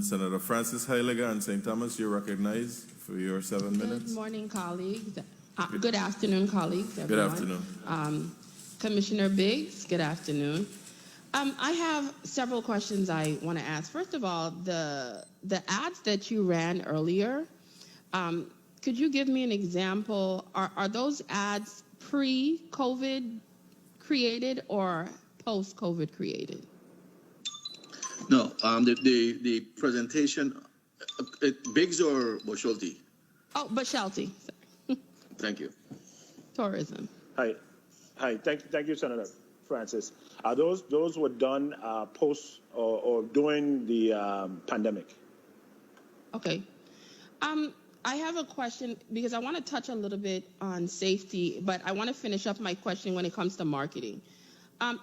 And Senator Francis Heiliger and St. Thomas, you're recognized for your 7 minutes. Good morning, colleagues. Good afternoon, colleagues. Everyone. Good afternoon. Commissioner Biggs, good afternoon. I have several questions I want to ask. First of all, the ads that you ran earlier, could you give me an example? Are those ads pre-COVID created or post-COVID created? No, the presentation, Biggs or Bosholti? Oh, Bosholti. Thank you. Tourism. Hi. Thank you, Senator Francis. Those were done post or during the pandemic. Okay. I have a question because I want to touch a little bit on safety, but I want to finish up my question when it comes to marketing.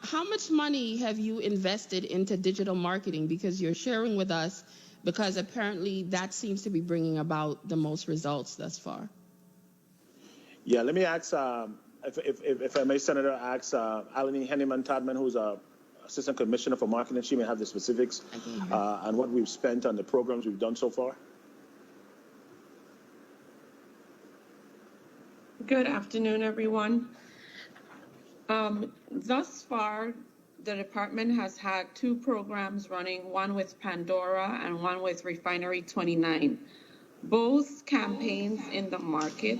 How much money have you invested into digital marketing? Because you're sharing with us, because apparently that seems to be bringing about the most results thus far. Yeah, let me ask, if I may, Senator, ask Aline Henneman-Tadman, who's our Assistant Commissioner for Marketing. She may have the specifics on what we've spent on the programs we've done so far. Good afternoon, everyone. Thus far, the department has had 2 programs running, one with Pandora and one with Refinery 29. Both campaigns in the market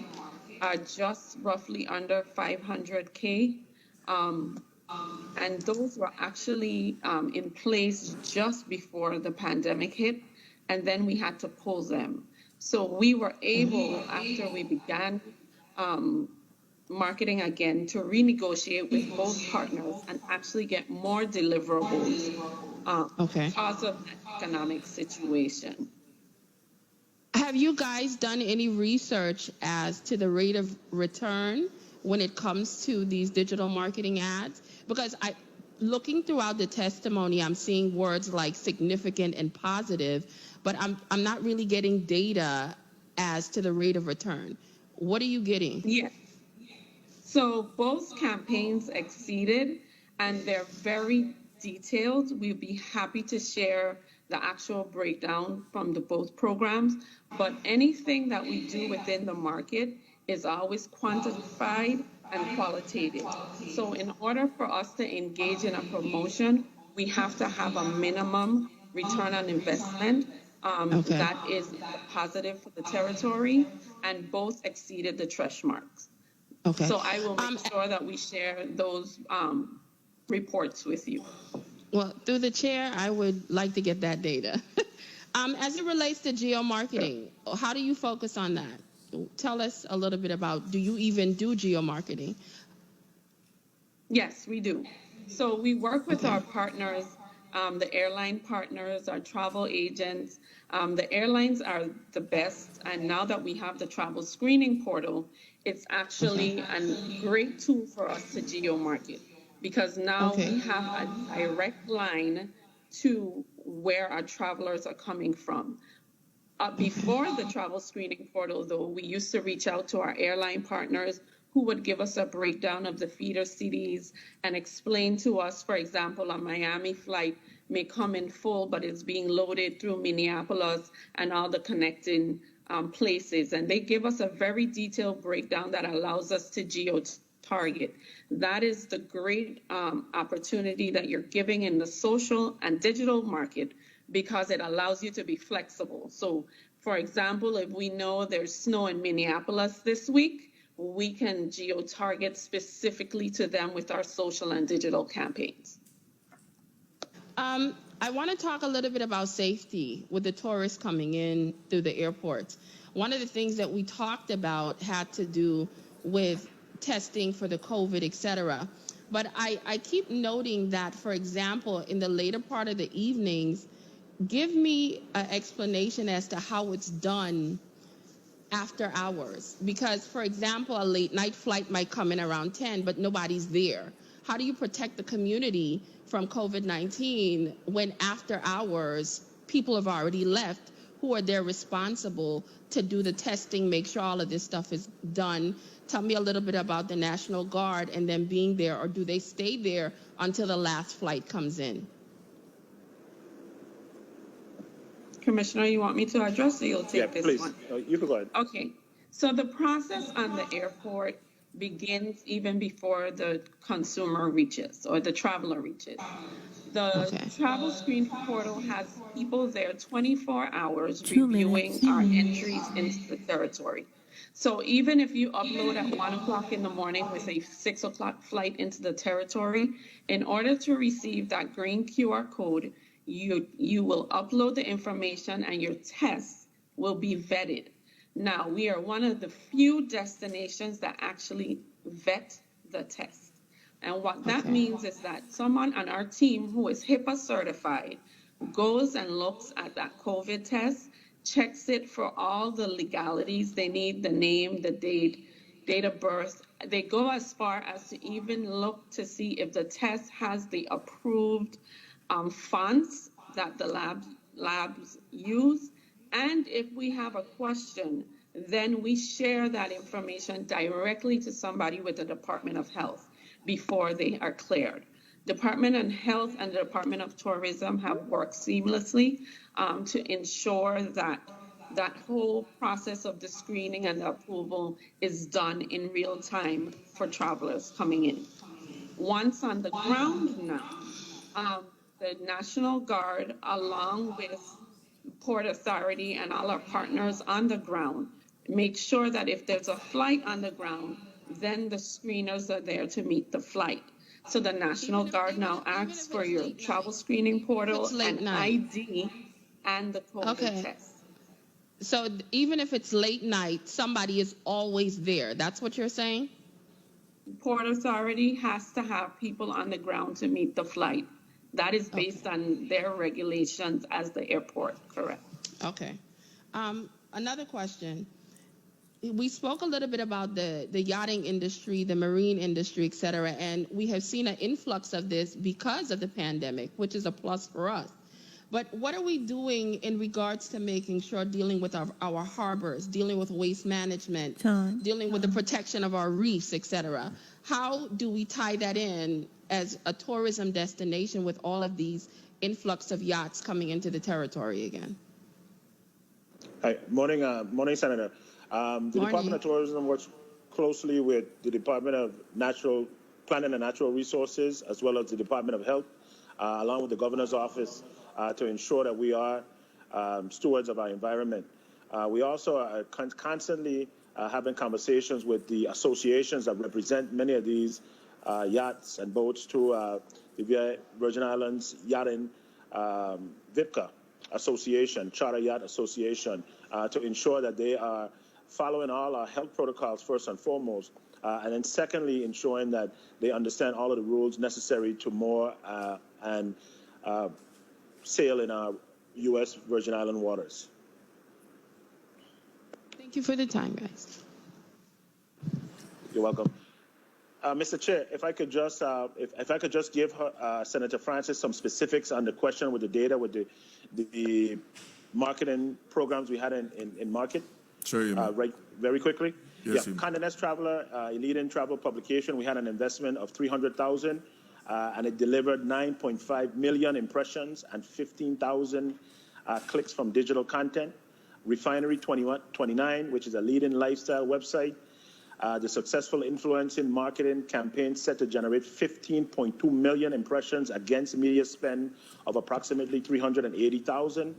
are just roughly under 500K. And those were actually in place just before the pandemic hit, and then we had to pull them. So we were able, after we began marketing again, to renegotiate with both partners and actually get more deliverables because of the economic situation. Have you guys done any research as to the rate of return when it comes to these digital marketing ads? Because looking throughout the testimony, I'm seeing words like significant and positive, but I'm not really getting data as to the rate of return. What are you getting? Yes. So both campaigns exceeded, and they're very detailed. We'd be happy to share the actual breakdown from both programs, but anything that we do within the market is always quantified and qualitative. So in order for us to engage in a promotion, we have to have a minimum return on investment that is positive for the territory, and both exceeded the threshold marks. Okay. So I will make sure that we share those reports with you. Well, through the chair, I would like to get that data. As it relates to geo-marketing, how do you focus on that? Tell us a little bit about, do you even do geo-marketing? Yes, we do. So we work with our partners, the airline partners, our travel agents. The airlines are the best, and now that we have the travel screening portal, it's actually a great tool for us to geo-market, because now we have a direct line to where our travelers are coming from. Before the travel screening portal, though, we used to reach out to our airline partners who would give us a breakdown of the feeder cities and explain to us, for example, a Miami flight may come in full, but it's being loaded through Minneapolis and all the connecting places. And they give us a very detailed breakdown that allows us to geo-target. That is the great opportunity that you're giving in the social and digital market, because it allows you to be flexible. So, for example, if we know there's snow in Minneapolis this week, we can geo-target specifically to them with our social and digital campaigns. I want to talk a little bit about safety with the tourists coming in through the airports. One of the things that we talked about had to do with testing for the COVID, et cetera. But I keep noting that, for example, in the later part of the evenings, give me an explanation as to how it's done after hours. Because, for example, a late night flight might come in around 10, but nobody's there. How do you protect the community from COVID-19 when after hours people have already left? Who are there responsible to do the testing, make sure all of this stuff is done? Tell me a little bit about the National Guard and them being there, or do they stay there until the last flight comes in? Commissioner, you want me to address, or you'll take Yeah, this please. one? You can go ahead. Okay, so the process on the airport begins even before the consumer reaches or the traveler reaches. The Okay. travel screening portal has people there 24 hours 2 reviewing minutes. our entries into the territory. So even if you upload at 1 o'clock in the morning with a 6 o'clock flight into the territory, in order to receive that green QR code, you will upload the information and your test will be vetted. Now, we are one of the few destinations that actually vet the test. And what that Okay. means is that someone on our team who is HIPAA certified goes and looks at that COVID test, checks it for all the legalities. They need the name, the date of birth. They go as far as to even look to see if the test has the approved fonts that the labs use. And if we have a question, then we share that information directly to somebody with the Department of Health before they are cleared. Department of Health and the Department of Tourism have worked seamlessly to ensure that that whole process of the screening and the approval is done in real time for travelers coming in. Once on the ground now, the National Guard, along with Port Authority and all our partners on the ground, make sure that if there's a flight on the ground, then the screeners are there to meet the flight. So the National Guard now asks for your travel screening portal and ID and the COVID test. So even if it's late night, somebody is always there. That's what you're saying? Port Authority has to have people on the ground to meet the flight. That is based on their regulations as the airport, correct? Okay. Another question. We spoke a little bit about the yachting industry, the marine industry, et cetera, and we have seen an influx of this because of the pandemic, which is a plus for us. But what are we doing in regards to making sure, dealing with our harbors, dealing with waste management, dealing with the protection of our reefs, et cetera? How do we tie that in as a tourism destination with all of these influx of yachts coming into the territory again? Hi, morning, Senator. The Department of Tourism works closely with the Department of Planning and Natural Resources, as well as the Department of Health, along with the Governor's Office, to ensure that we are stewards of our environment. We also are constantly having conversations with the associations that represent many of these yachts and boats to the Virgin Islands Yachting VIPCA Association, Charter Yacht Association, to ensure that they are following all our health protocols first and foremost, and then secondly, ensuring that they understand all of the rules necessary to moor and sail in our U.S. Virgin Island waters. Thank you for the time, guys. You're welcome. Mr. Chair, if I could just give Senator Francis some specifics on the question with the data, with the marketing programs we had in market. Sure, you may. Right, very quickly. Yes, yeah, you may. Condé Nast Traveler, a leading travel publication. We had an investment of $300,000, and it delivered 9.5 million impressions and 15,000 clicks from digital content. Refinery 29, which is a leading lifestyle website. The successful influencing marketing campaign set to generate 15.2 million impressions against media spend of approximately 380,000.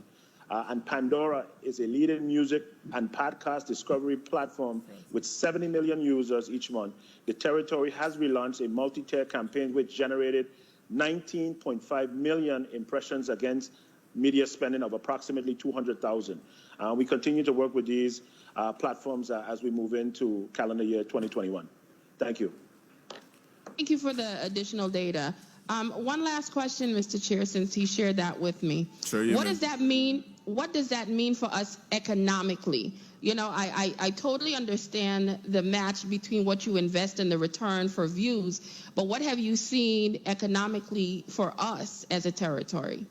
And Pandora is a leading music and podcast discovery platform with 70 million users each month. The territory has relaunched a multi-tier campaign which generated 19.5 million impressions against media spending of approximately 200,000. We continue to work with these platforms as we move into calendar year 2021. Thank you. Thank you for the additional data. One last question, Mr. Chair, since he shared that with me. Sure, you What may. does that mean? What does that mean for us economically? You know, I totally understand the match between what you invest and the return for views, but what have you seen economically for us as a territory?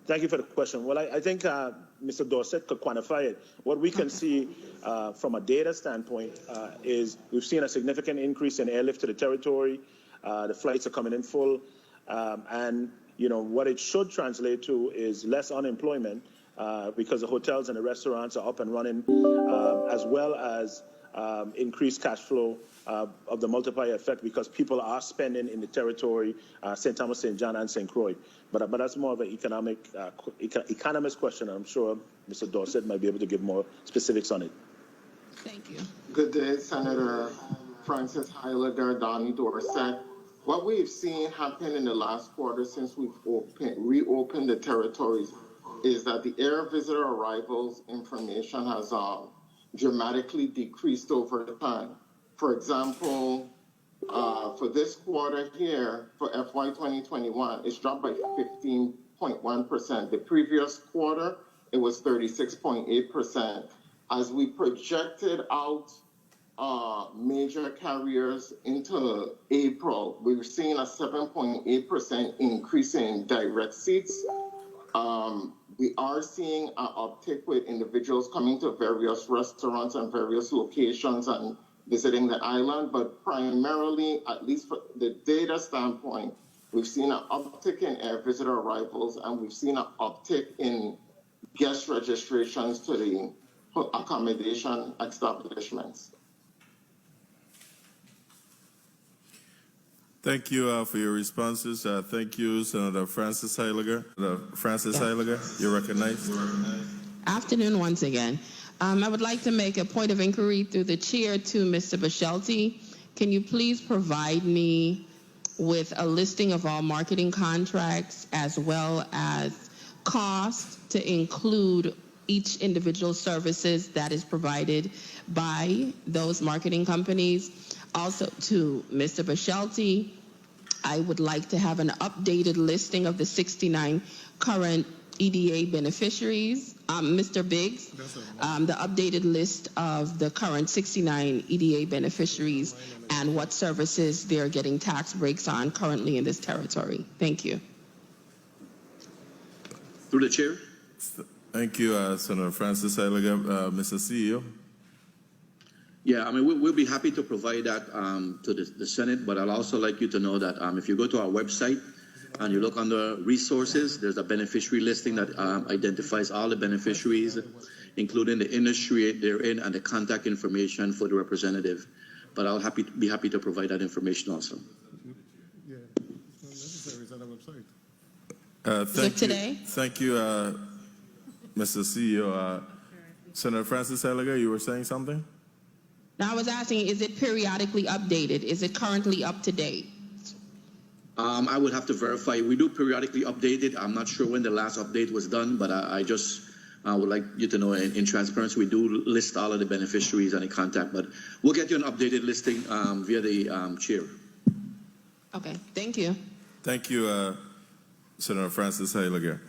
Thank you for the question. Well, I think Mr. Dorset could quantify it. What we can see from a data standpoint is we've seen a significant increase in airlift to the territory. The flights are coming in full. And what it should translate to is less unemployment because the hotels and the restaurants are up and running, as well as increased cash flow of the multiplier effect because people are spending in the territory, St. Thomas, St. John, and St. Croix. But that's more of an economist question. I'm sure Mr. Dorset might be able to give more specifics on it. Thank you. Good day, Senator Francis Heiliger, Donnie Dorset. What we've seen happen in the last quarter since we've reopened the territories is that the air visitor arrivals information has dramatically decreased over time. For example, for this quarter here, for FY 2021, it's dropped by 15.1%. The previous quarter, it was 36.8%. As we projected out major carriers into April, we were seeing a 7.8% increase in direct seats. We are seeing an uptick with individuals coming to various restaurants and various locations and visiting the island, but primarily, at least for the data standpoint, we've seen an uptick in air visitor arrivals and we've seen an uptick in guest registrations to the accommodation establishments. Thank you for your responses. Thank you, Senator Francis Heiliger. Francis Heiliger, you're recognized. Afternoon once again. I would like to make a point of inquiry through the chair to Mr. Bashelti. Can you please provide me with a listing of all marketing contracts as well as cost to include each individual services that is provided by those marketing companies? Also to Mr. Bashelti, I would like to have an updated listing of the 69 current EDA beneficiaries. Mr. Biggs, the updated list of the current 69 EDA beneficiaries and what services they're getting tax breaks on currently in this territory. Thank you. Through the chair. Thank you, Senator Francis Heiliger. Mr. CEO. Yeah, I mean, we'll be happy to provide that to the Senate, but I'd also like you to know that if you go to our website and you look under resources, there's a beneficiary listing that identifies all the beneficiaries, including the industry they're in and the contact information for the representative. But I'll be happy to provide that information also. Yeah, it's not necessary. It's on the website. Thank you. Today? Thank you, Mr. CEO. Senator Francis Heiliger, you were saying something? Now I was asking, is it periodically updated? Is it currently up to date? I would have to verify. We do periodically update it. I'm not sure when the last update was done, but I just would like you to know in transparency, we do list all of the beneficiaries and the contact, but we'll get you an updated listing via the chair. Okay, thank you. Thank you, Senator Francis Heiliger.